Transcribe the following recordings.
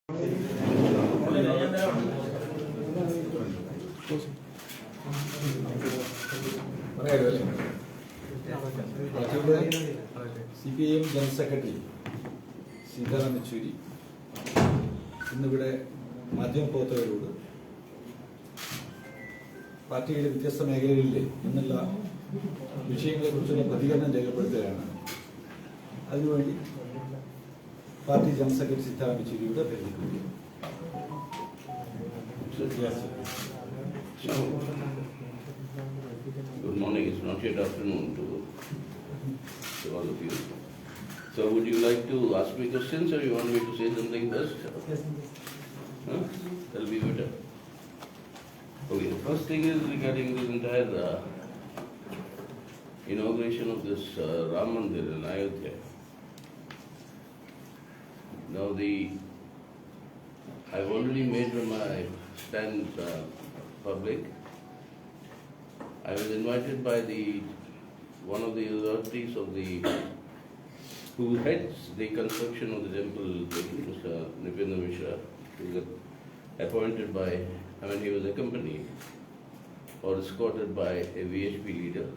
CPIM general secretary Sitaram Yechury ഇന്നിവിടെ മാധ്യമപ്രവർത്തകരോട് പാർട്ടിയുടെ വ്യത്യസ്ത മേഖലകളിലെ എന്നുള്ള വിഷയങ്ങളെക്കുറിച്ചുള്ള പ്രതികരണം രേഖപ്പെടുത്തുകയാണ്. അതിനുവേണ്ടി പാർട്ടി ജനറൽ സെക്രട്ടറി സീതാറാം യെച്ചൂരിയുടെ അഭ്യർത്ഥിക്കുന്നു. Good morning. It's not yet afternoon to all of you. So, would you like to ask me questions, or you want me to say something first? Huh? That'll be better. Okay. The first thing is regarding this entire inauguration of this Ram Mandir in Ayodhya. Now, I've already made my stand public. I was invited by one of the authorities who heads the construction of the temple, Mr. Nipendra Mishra, who was appointed by, he was accompanied or escorted by a VHP leader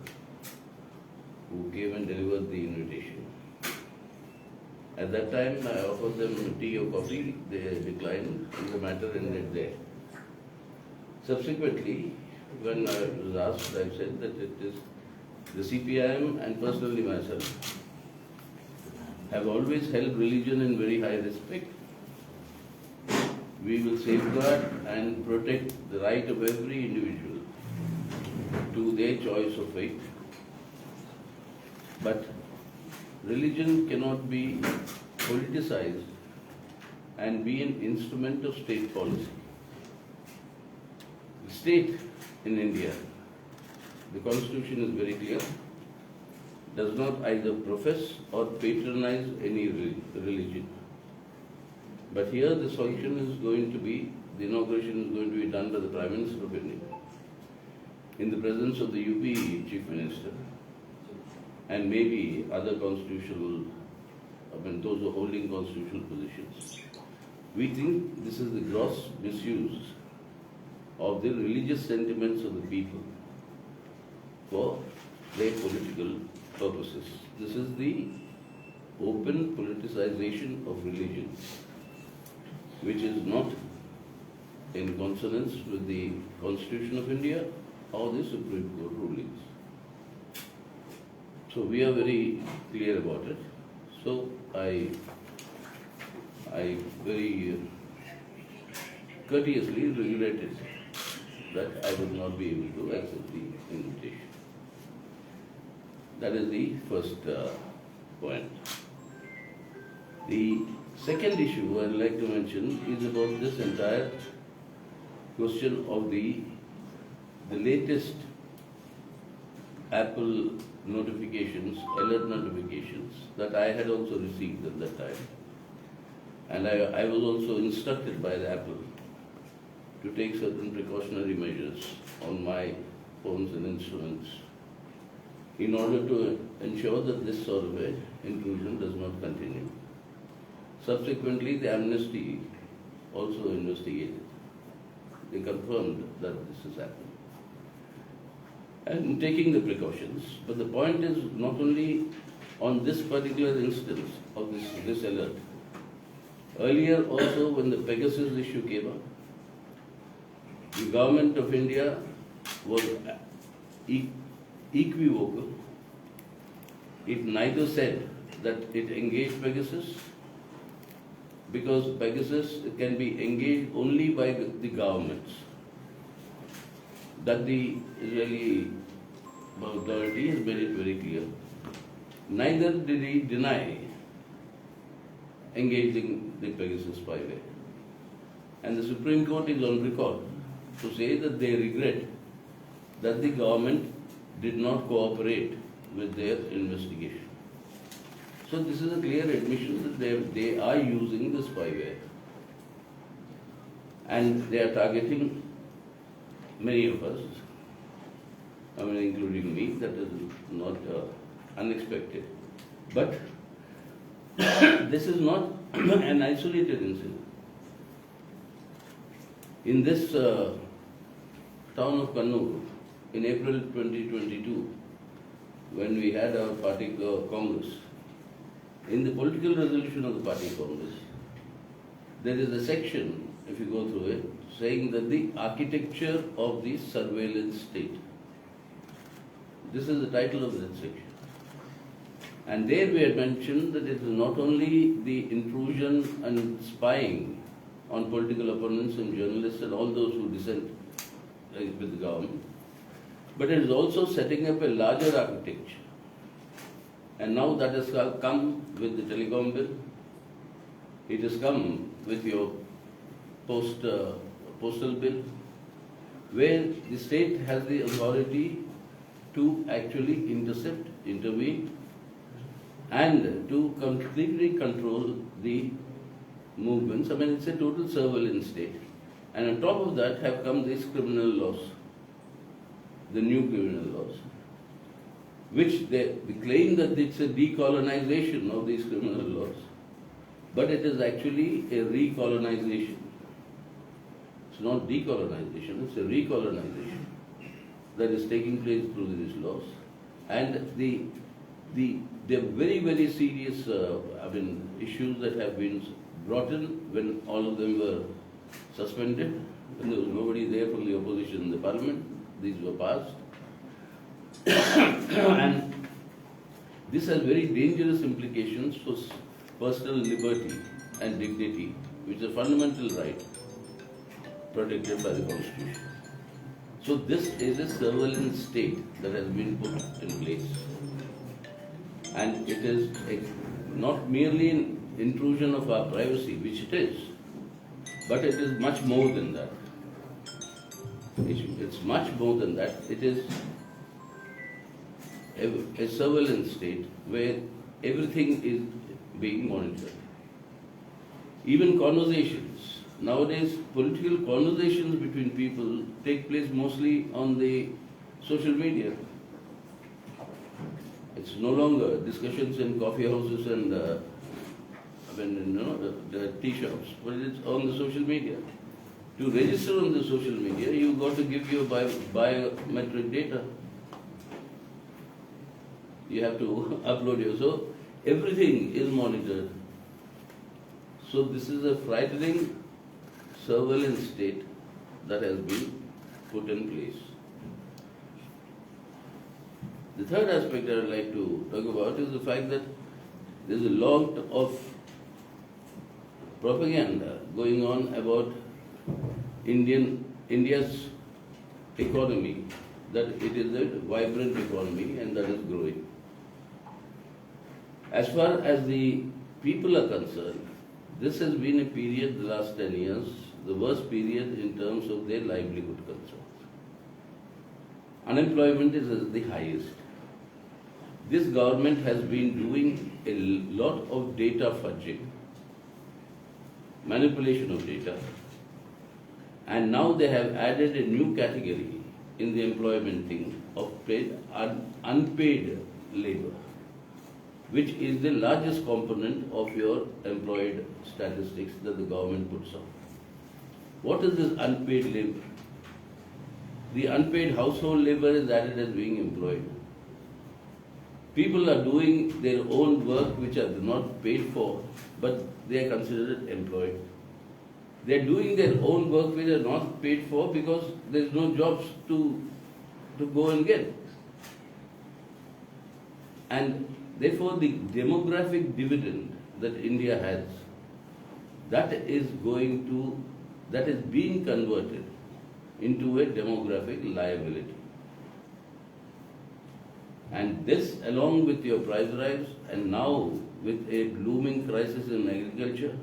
who came and delivered the invitation. At that time, I offered them tea or coffee. They declined, and the matter ended there. Subsequently, when I was asked, I said that it is the CPIM and personally myself have always held religion in very high respect. We will safeguard and protect the right of every individual to their choice of faith. But religion cannot be politicized and be an instrument of state policy. The state in India, the constitution is very clear, does not either profess or patronize any religion. But here the solution is going to be, the inauguration is going to be done by the Prime Minister of India in the presence of the UP Chief Minister and maybe other constitutional, those who are holding constitutional positions. We think this is the gross misuse of the religious sentiments of the people for their political purposes. This is the open politicization of religion, which is not in consonance with the Constitution of India or the Supreme Court rulings. So we are very clear about it. So I very courteously regretted that I would not be able to accept the invitation. That is the first point. The second issue I'd like to mention is about this entire question of the latest Apple notifications, alert notifications that I had also received at that time. And I was also instructed by the Apple to take certain precautionary measures on my phones and instruments in order to ensure that this sort of intrusion does not continue. Subsequently, the amnesty also investigated. They confirmed that this has happened. And taking the precautions, but the point is not only on this particular instance of this alert. Earlier also, when the Pegasus issue came up, the government of India was equivocal. It neither said that it engaged Pegasus, because Pegasus can be engaged only by the governments. That the Israeli authority has made it very clear. Neither did he deny engaging the Pegasus spyware. And the Supreme Court is on record to say that they regret that the government did not cooperate with their investigation. So this is a clear admission that they are using the spyware. And they are targeting many of us, including me. That is not unexpected. But this is not an isolated incident. In this town of Kannur, in April 2022, when we had our party congress, in the political resolution of the party congress, there is a section, if you go through it, saying that the architecture of the surveillance state. This is the title of that section. And there we had mentioned that it is not only the intrusion and spying on political opponents and journalists and all those who dissent with the government, but it is also setting up a larger architecture. And now that has come with the telecom bill. It has come with your postal bill, where the state has the authority to actually intercept, intervene, and to completely control the movements. I mean, it's a total surveillance state. And on top of that have come these criminal laws, the new criminal laws, which they claim that it's a decolonization of these criminal laws, but it is actually a recolonization. It's not decolonization, it's a recolonization that is taking place through these laws. And the very, very serious issues that have been brought in when all of them were suspended, when there was nobody there from the opposition in the parliament, these were passed. And this has very dangerous implications for personal liberty and dignity, which is a fundamental right protected by the Constitution. So this is a surveillance state that has been put in place. And it is not merely an intrusion of our privacy, which it is, but it is much more than that. It's much more than that. It is a surveillance state where everything is being monitored. Even conversations. Nowadays, political conversations between people take place mostly on the social media. It's no longer discussions in coffee houses and the tea shops, but it's on the social media. To register on the social media, you've got to give your biometric data. You have to upload your, so everything is monitored. So this is a frightening surveillance state that has been put in place. The third aspect I would like to talk about is the fact that there is a lot of propaganda going on about India's economy, that it is a vibrant economy and that is growing. As far as the people are concerned, this has been a period, the last 10 years, the worst period in terms of their livelihood concerns. Unemployment is at the highest. This government has been doing a lot of data fudging, manipulation of data, and now they have added a new category in the employment thing of unpaid labor, which is the largest component of your employed statistics that the government puts on. What is this unpaid labor? The unpaid household labor is added as being employed. People are doing their own work which are not paid for, but they are considered employed. They are doing their own work which are not paid for because there is no jobs to go and get. And therefore the demographic dividend that India has, that is being converted into a demographic liability. And this, along with your price rise, and now with a blooming crisis in agriculture,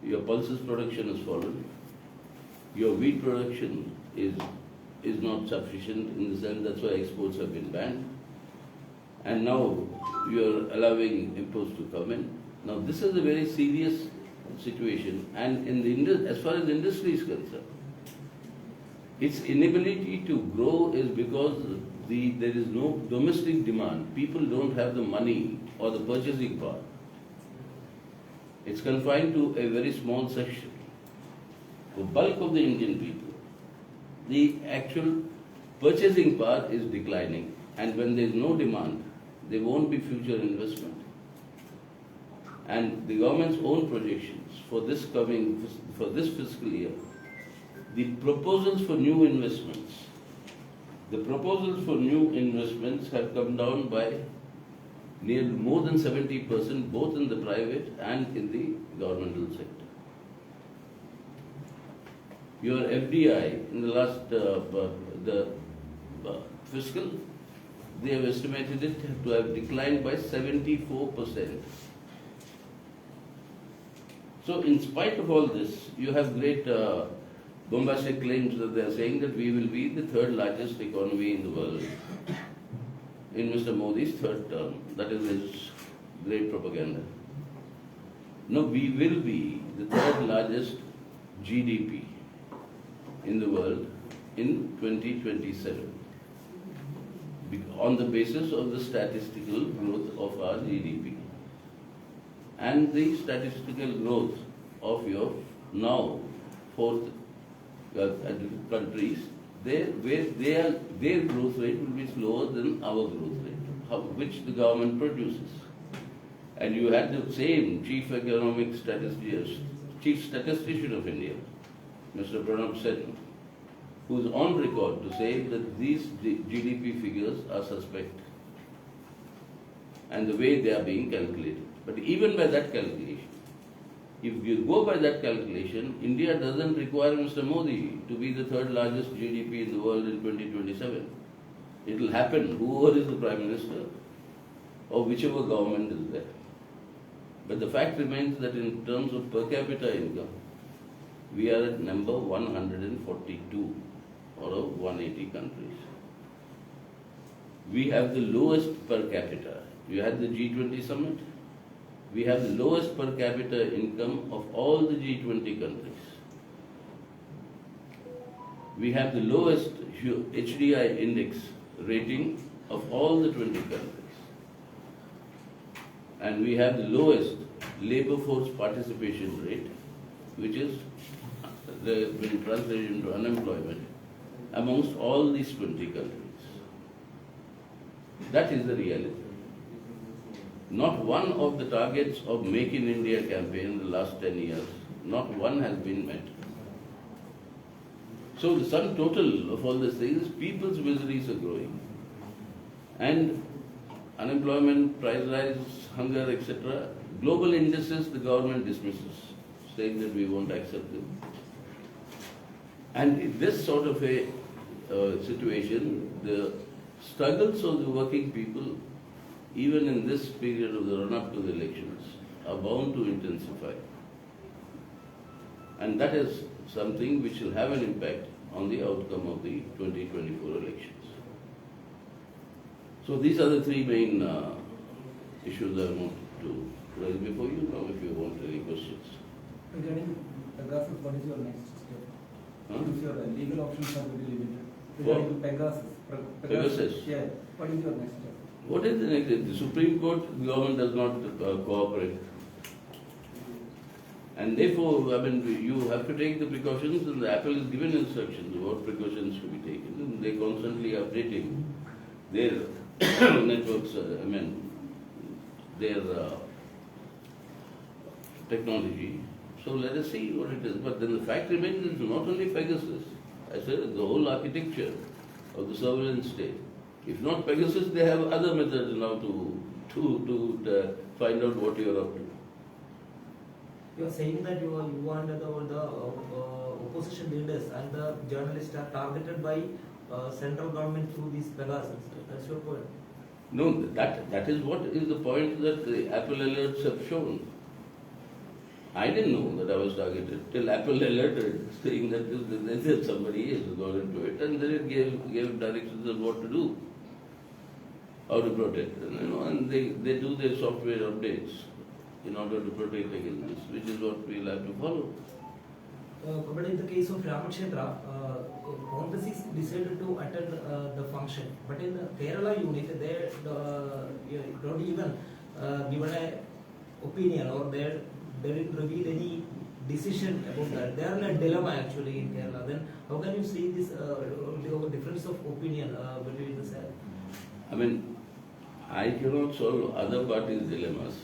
your pulses production has fallen, your wheat production is not sufficient in the sense that's why exports have been banned, and now you're allowing imports to come in. Now this is a very serious situation, and as far as industry is concerned, its inability to grow is because there is no domestic demand. People don't have the money or the purchasing power. It's confined to a very small section. the bulk of the Indian people, the actual purchasing power is declining, and when there is no demand, there won't be future investment. And the government's own projections for this fiscal year, the proposals for new investments, have come down by nearly more than 70%, both in the private and in the governmental sector. Your FDI in the last fiscal, they have estimated it to have declined by 74%. So in spite of all this, you have great bombastic claims that they are saying that we will be the third largest economy in the world in Mr. Modi's third term. That is his great propaganda. No, we will be the third largest GDP in the world in 2027 on the basis of the statistical growth of our GDP and the statistical growth of your now fourth countries. Their growth rate will be slower than our growth rate, which the government produces. And you had the same chief statistician of India, Mr. Pranab Sen, who is on record to say that these GDP figures are suspect and the way they are being calculated. But even by that calculation, if you go by that calculation, India doesn't require Mr. Modi to be the third largest GDP in the world in 2027. It will happen, whoever is the Prime Minister or whichever government is there. But the fact remains that in terms of per capita income, we are at number 142 out of 180 countries. We have the lowest per capita. You had the G20 summit. We have the lowest per capita income of all the G20 countries. We have the lowest HDI index rating of all the 20 countries. And we have the lowest labor force participation rate, which is when translated into unemployment, amongst all these 20 countries. That is the reality. Not one of the targets of Make in India campaign in the last 10 years, not one has been met. So the sum total of all these things, people's miseries are growing. And unemployment, price rise, hunger, etc. Global indices the government dismisses, saying that we won't accept them. And in this sort of a situation, the struggles of the working people, even in this period of the run-up to the elections, are bound to intensify. And that is something which will have an impact on the outcome of the 2024 elections. So these are the three main issues I want to raise before you. Now, if you want any questions. Regarding Pegasus, what is your next step? Huh? If your legal options are very limited. What? Regarding Pegasus. Pegasus? Yeah. What is your next step? What is the next? The Supreme Court, the government does not cooperate. And therefore, I mean, you have to take the precautions, and the Apple is given instructions of what precautions to be taken. And they're constantly updating their networks, their technology. So let us see what it is. But then the fact remains it's not only Pegasus. I said the whole architecture of the surveillance state. If not Pegasus, they have other methods now to find out what you are up to. You are saying that you and the opposition leaders and the journalists are targeted by central government through these Pegasus. That's your point. No, that is what is the point that the Apple alerts have shown. I didn't know that I was targeted till Apple alerted, saying that somebody has gone into it, and then it gave directions on what to do, how to protect, and they do their software updates in order to protect against this, which is what we'll have to follow. But in the case of Ramakshetra, Congress decided to attend the function. But in the Kerala unit, they don't even given an opinion, or they didn't reveal any decision about that. They are in a dilemma actually in Kerala. Then how can you see this difference of opinion between the side? I mean, I cannot solve other parties' dilemmas.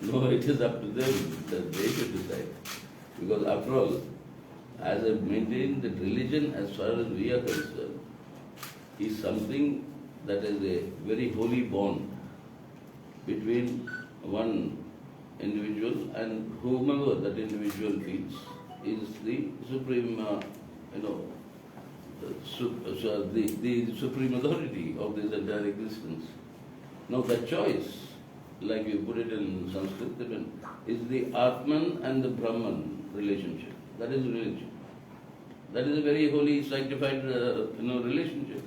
No, it is up to them that they should decide. Because after all, as I maintain that religion, as far as we are concerned, is something that is a very holy bond between one individual and whomever that individual feels is the supreme, the supreme authority of this entire existence. Now that choice, like you put it in Sanskrit, is the Atman and the Brahman relationship. That is religion. That is a very holy, sanctified, relationship.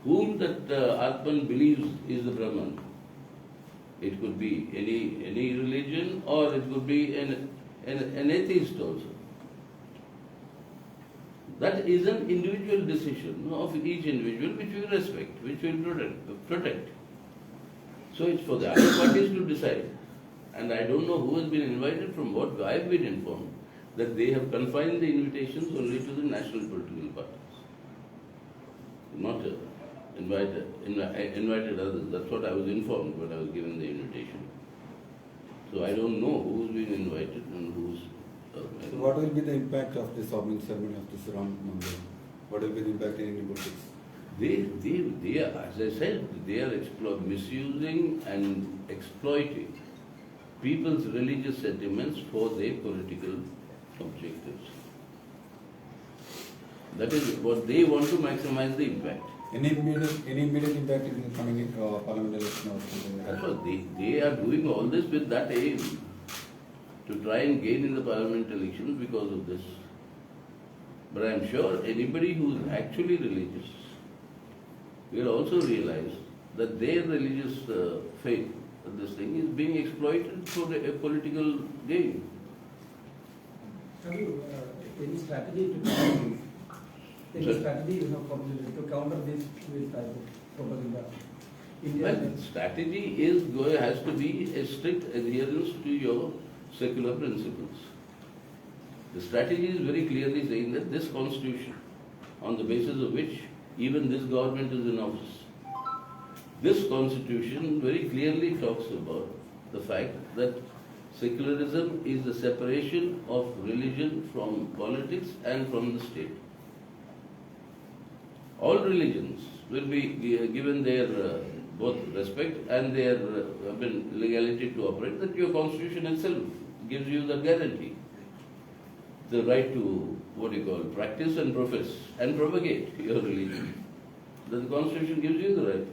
Whom that Atman believes is the Brahman. It could be any religion, or it could be an atheist also. That is an individual decision of each individual, which we respect, which we protect. So it's for the other parties to decide. And I don't know who has been invited. From what I've been informed, that they have confined the invitations only to the national political parties, not invited others. That's what I was informed when I was given the invitation. So I don't know who's been invited and who's. So what will be the impact of this opening ceremony of this Ram Mandir? What will be the impact in Indian politics? They are, as I said, they are misusing and exploiting people's religious sentiments for their political objectives. That is what they want to maximize the impact. Any immediate impact in the coming parliament election or something like That's that? what they are doing all this with that aim, to try and gain in the parliament elections because of this. But I am sure anybody who is actually religious will also realize that their religious faith, this thing, is being exploited for a political gain. Have you any strategy to counter this? Any Sir? strategy you have formulated to counter this with type of propaganda? Well, strategy has to be a strict adherence to your secular principles. The strategy is very clearly saying that this constitution, on the basis of which even this government is in office, this constitution very clearly talks about the fact that secularism is the separation of religion from politics and from the state. All religions will be given their both respect and their legality to operate. That your constitution itself gives you the guarantee, the right to practice and profess and propagate your religion. That the constitution gives you the right.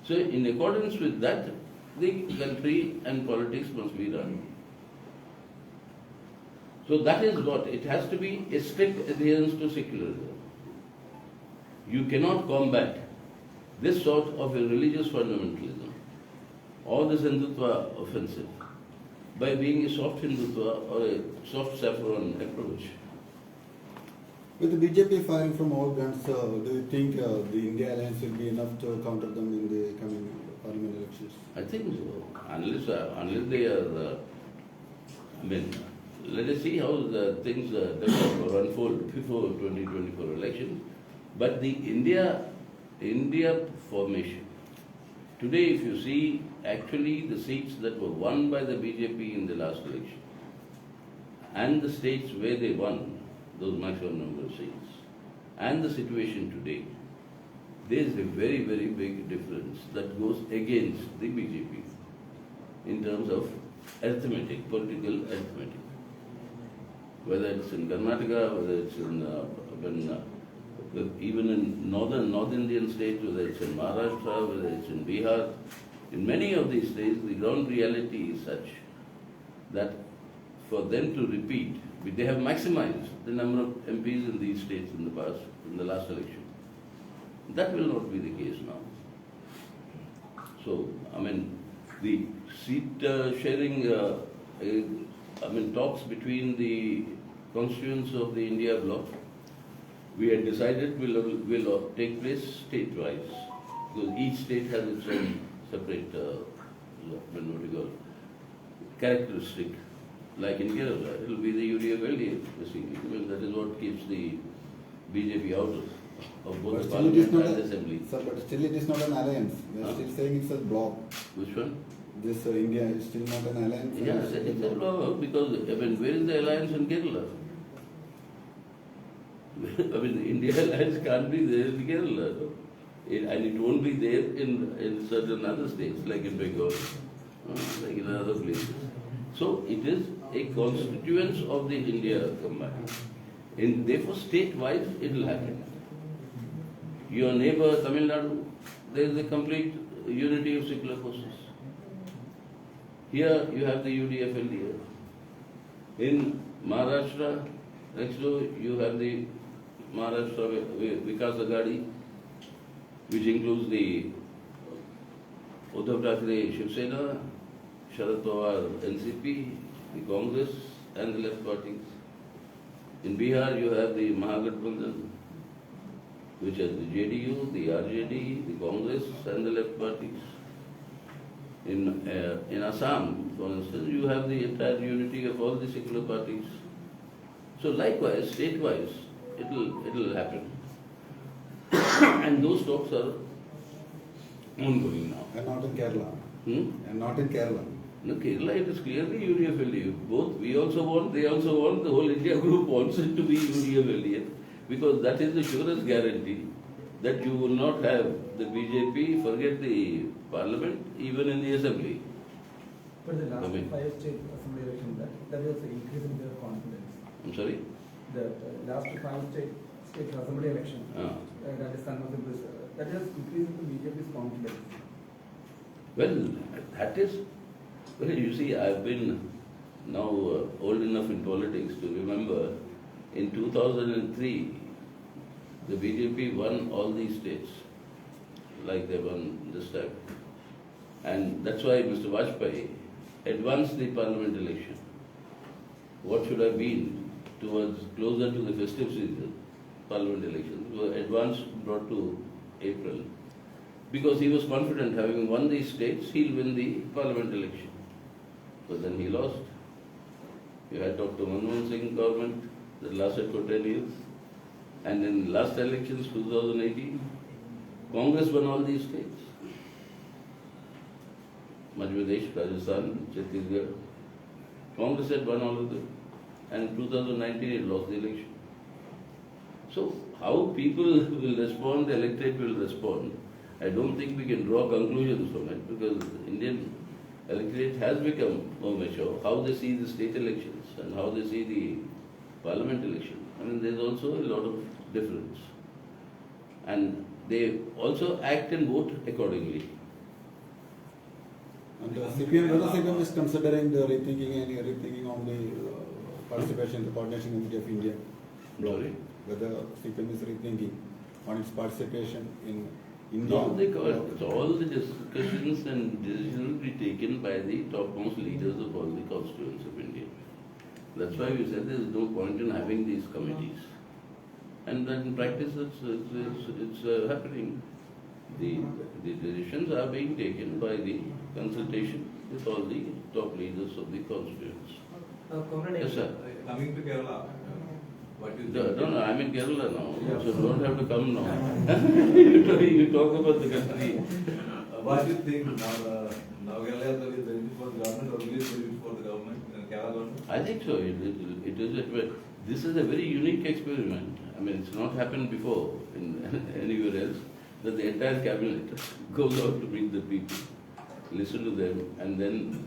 So in accordance with that, the country and politics must be run. So that is what, it has to be a strict adherence to secularism. You cannot combat this sort of a religious fundamentalism or this Hindutva offensive by being a soft Hindutva or a soft saffron approach. With the BJP firing from all guns, do you think the India alliance will be enough to counter them in the coming parliament elections? I think so. Unless they are, let us see how the things develop or unfold before 2024 election. But the India formation, today if you see actually the seats that were won by the BJP in the last election and the states where they won those maximum number of seats and the situation today, there is a very, very big difference that goes against the BJP in terms of arithmetic, political arithmetic. Whether it's in Karnataka, whether it's in even in North Indian states, whether it's in Maharashtra, whether it's in Bihar, in many of these states, the ground reality is such that for them to repeat, they have maximized the number of MPs in these states in the past, in the last election. That will not be the case now. So, the seat sharing, talks between the constituents of the India bloc, we had decided will take place state-wise, because each state has its own separate characteristic like in Kerala, it will be the UDF-LDF. Well, that is what keeps the BJP out of both But the still it is parliament not and the a, assembly. sir, but still it is not an alliance. They are Huh? still saying it's a bloc. Which one? This India is still not an alliance. Yeah, that is the law, because I mean, where is the alliance in Kerala? I mean, the India alliance can't be there in Kerala, and it won't be there in certain other states, like in Bengal, like in other places. So it is a constituents of the India combined. And therefore, state-wise, it will happen. Your neighbor, Tamil Nadu, there is a complete unity of secular forces. Here you have the UDF-LDF. In Maharashtra, next door you have the Maharashtra Vikas Aghadi, which includes the Uddhav Thackeray Shiv Sena, Sharad Pawar NCP, the Congress and the left parties. In Bihar you have the Mahagathbandhan, which has the JDU, the RJD, the Congress and the left parties. In Assam, for instance, you have the entire unity of all the secular parties. So likewise, state-wise, it will happen. And those talks are ongoing now. And not in Kerala. And not in Kerala. No, Kerala, it is clearly UDF-LDF. Both, we also want, they also want, the whole India group wants it to be UDF-LDF, because that is the surest guarantee that you will not have the BJP forget the parliament, even in the assembly. But the last I mean- 5 state assembly election, that was increasing their confidence. I'm sorry? The last 5 state assembly election, Rajasthan was that has increasing the BJP's confidence. Well, that is, well, you see, I've been now old enough in politics to remember in 2003, the BJP won all these states, like they won this time. And that's why Mr. Vajpayee advanced the parliament election. What should have been towards closer to the festive season, parliament elections, were advanced, brought to April. Because he was confident, having won these states, he'll win the parliament election. But then he lost. You had Dr. Manmohan Singh government that lasted for 10 years. And in last elections, 2018, Congress won all these states. Madhya Pradesh, Rajasthan, Chhattisgarh. Congress had won all of them. And in 2019, it lost the election. So, how people will respond, the electorate will respond. I don't think we can draw conclusions from it, because the Indian electorate has become more mature. How they see the state elections and how they see the parliament election, I mean, there's also a lot of difference. And they also act and vote accordingly. And CPM, whether CPM is considering the rethinking on the participation in the coordination committee of India. Sorry? Whether CPM is rethinking on its participation in India. No, because all the discussions and decisions will be taken by the topmost leaders of all the constituents of India. That's why we said there is no point in having these committees. And then in practice it's happening. The decisions are being taken by the consultation with all the top leaders of the constituents. Comrade, Yes, sir. Coming to Kerala, what you No, think? no, I'm in Kerala now, so don't have to come now. You talk about the country. What do you think now Kerala is the benefit for the government or will it benefit for the government, Kerala government? I think so. This is a very unique experiment. I mean, it's not happened before in anywhere else, that the entire cabinet goes out to meet the people, listen to them, and then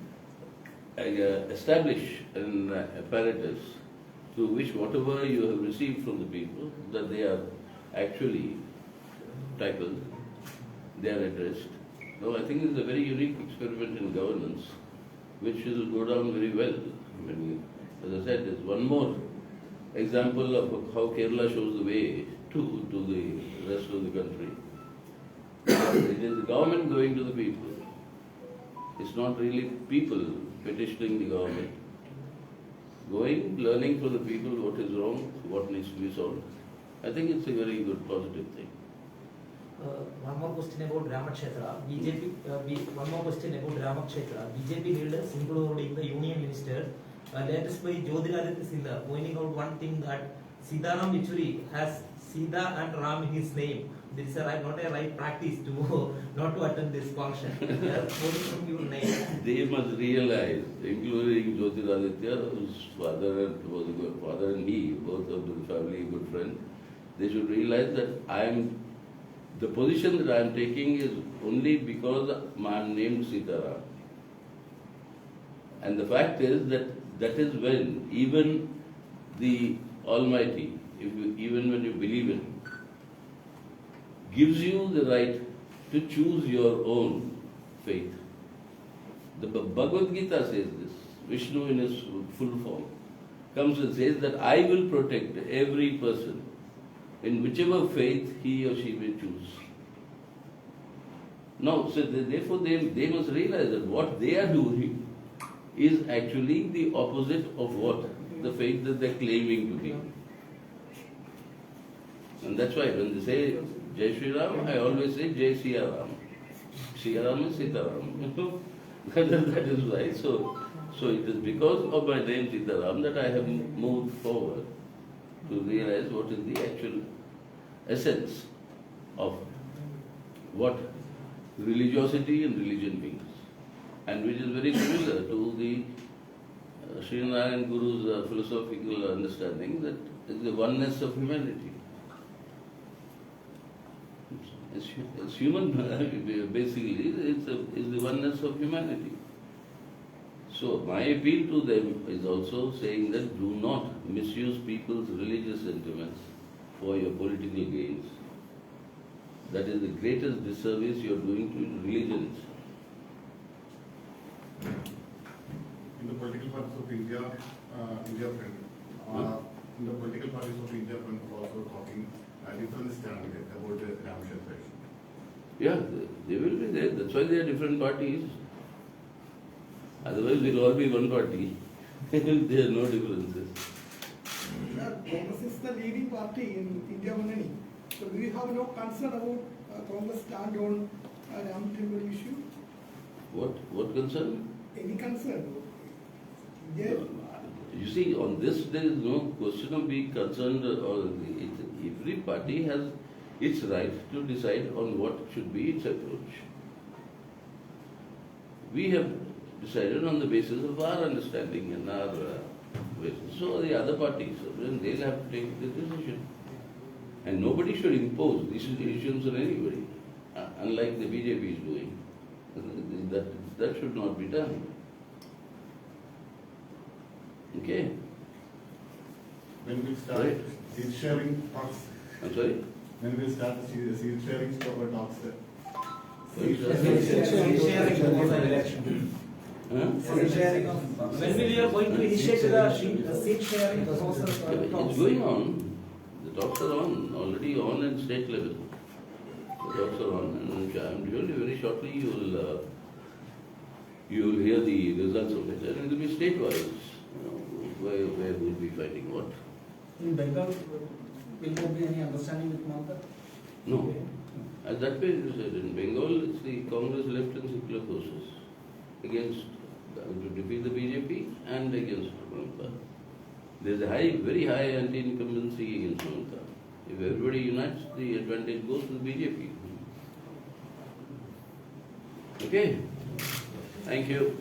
establish an apparatus through which whatever you have received from the people, that they are actually tackled, they are addressed. So I think it's a very unique experiment in governance, which will go down very well. I mean, as I said, there's one more example of how Kerala shows the way to the rest of the country. It is the government going to the people. It's not really people petitioning the government. Going, learning from the people what is wrong, what needs to be solved. I think it's a very good, positive thing. one more question about Ramakshetra. BJP. One more question about Ramakshetra. BJP leaders, including the union minister, latest by Jyotiraditya Sindha, pointing out one thing that Sitaram Yechuri has Sita and Ram in his name. This is not a right practice to not to attend this function. They are quoting from your name. They must realize, including Jyotiraditya, whose father and me, both of the family good friends, they should realize that the position that I am taking is only because I am named Sitaram. And the fact is that is when even the Almighty, even when you believe in Him, gives you the right to choose your own faith. The Bhagavad Gita says this. Vishnu in his full form comes and says that I will protect every person in whichever faith he or she may choose. Now, so therefore they must realize that what they are doing is actually the opposite of what the faith that they are claiming to be. And that's why when they say Jai Shri Ram, I always say Jai Siya Ram. Siya Ram is Sita Ram. That is why. So it is because of my name Sita Ram that I have moved forward to realize what is the actual essence of what religiosity and religion means, and which is very similar to the Sri Narayan Guru's philosophical understanding that is the oneness of humanity. It's human, basically, it's the oneness of humanity. So my appeal to them is also saying that do not misuse people's religious sentiments for your political gains. That is the greatest disservice you are doing to religions. In the political parties of India, in the political parties of India, friend are also talking different stand about the Ram separation. Yeah, they will be there. That's why they are different parties. Otherwise, we'll all be one party. There are no differences. Congress is the leading party in India Munani. So do you have no concern about Congress stand on Ram Temple issue? What concern? Any concern? Yeah. You see, on this there is no question of being concerned. Every party has its right to decide on what should be its approach. We have decided on the basis of our understanding and our basis. So the other parties, they'll have to take the decision. And nobody should impose these decisions on anybody, unlike the BJP is doing. That should not be done. Okay? When we start Right. seed sharing talks, I'm sorry? when we start seed sharing talks, Huh? When will you are going to initiate the seat sharing process? It's going on. The talks are already on at state level. The talks are on, and I'm sure very shortly you will hear the results of it, and it will be state-wise, where we'll be fighting what. In Bengal, will there be any understanding with Mamata? No. As that way you said, in Bengal, it's the Congress left and secular forces against, to defeat the BJP and against Mamata. There's a very high anti-incumbency against Mamata. If everybody unites, the advantage goes to the BJP. Okay? Thank you.